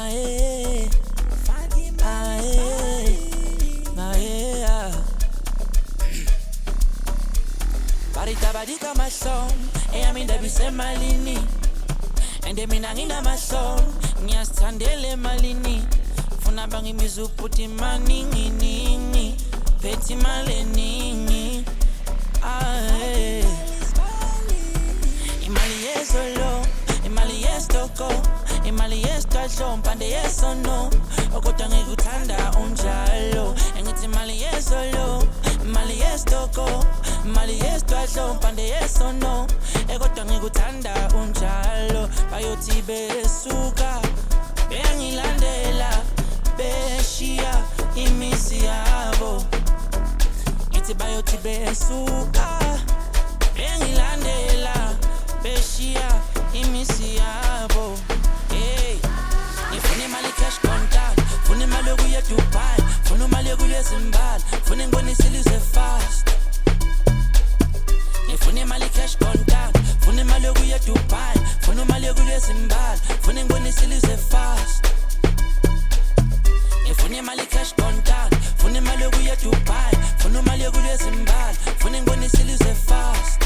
Aye, aye, aye, Barita badika mahlom, eyamina bisemalini. Ende mina nginamahlom, ngiyasithandela emalini. Funa bangimiza uputhi maningi, phethi maleningi. Aye, imali yezolo, imali yestoko, imali yestadlo, mpande yesono. Okodwa ngikuthanda unjalo, engithi imali yezolo, imali yestoko, imali yestadlo, mpande yesono. Okodwa ngikuthanda unjalo, bayothi besuka, bengilandela, beshiya imisi yabo. Ngithi bayothi besuka, bengilandela, beshiya imisi yabo. Hey, ngifuna imali cash contact, funa imali yokuya Dubai, funa imali yokuya Zimbabwe, funa ngibonise ilizwe fast. Ngifuna imali cash contact, funa imali yokuya Dubai, funa imali yokuya Zimbabwe, funa ngibonise ilizwe fast. Ngifuna imali cash contact, funa imali yokuya Dubai, funa imali yokuya Zimbabwe, funa ngibonise ilizwe fast.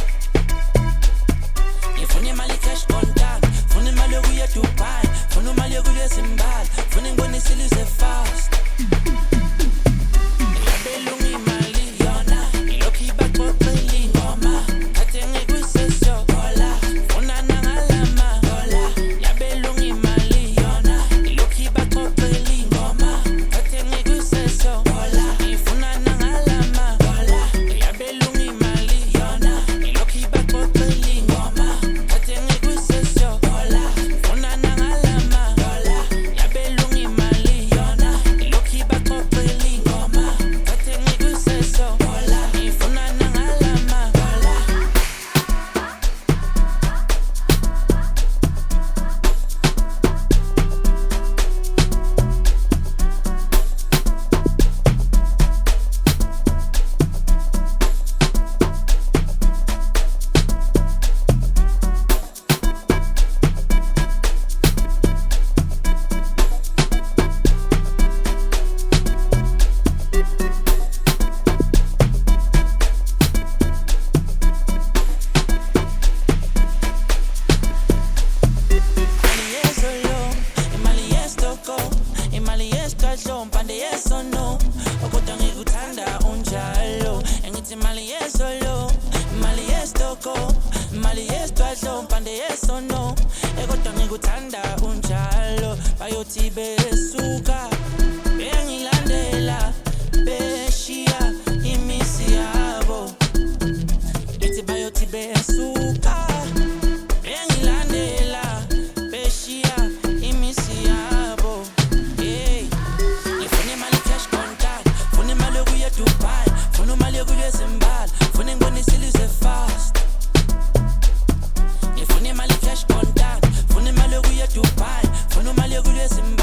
Ngifuna imali cash contact, funa imali yokuya Dubai, funa imali yokuya Zimbabwe, funa ngibonise ilizwe fast. Ngiyabelunga imali yona, ngilokhu ibaxoxela ingoma. Athenge kwisesho dola, funa nangalama dola. Ngiyabelunga imali yona, ngilokhu ibaxoxela ingoma. Athenge kwisesho dola, ngifuna nangalama dola. Ngiyabelunga imali yona, ngilokhu ibaxoxela ingoma. Athenge kwisesho dola, funa nangalama dola. Ngiyabelunga imali yona, ngilokhu ibaxoxela ingoma. Athenge kwisesho dola, ngifuna nangalama dola. Imali yezolo, imali yestoko, imali yestadlo, mpande yesono. Okodwa ngikuthanda unjalo, engithi imali yezolo, imali yestoko, imali yestadlo, mpande yesono. Okodwa ngikuthanda unjalo, bayothi besuka, bengilandela, beshiya imisi yabo. Ngithi bayothi besuka, bengilandela, beshiya imisi yabo. Hey, ngifuna imali cash contact, funa imali yokuya Dubai, funa imali yokuya Zimbabwe, funa ngibonise ilizwe fast. Ngifuna imali cash contact, funa imali yokuya Dubai, funa imali yokuya Zimbabwe.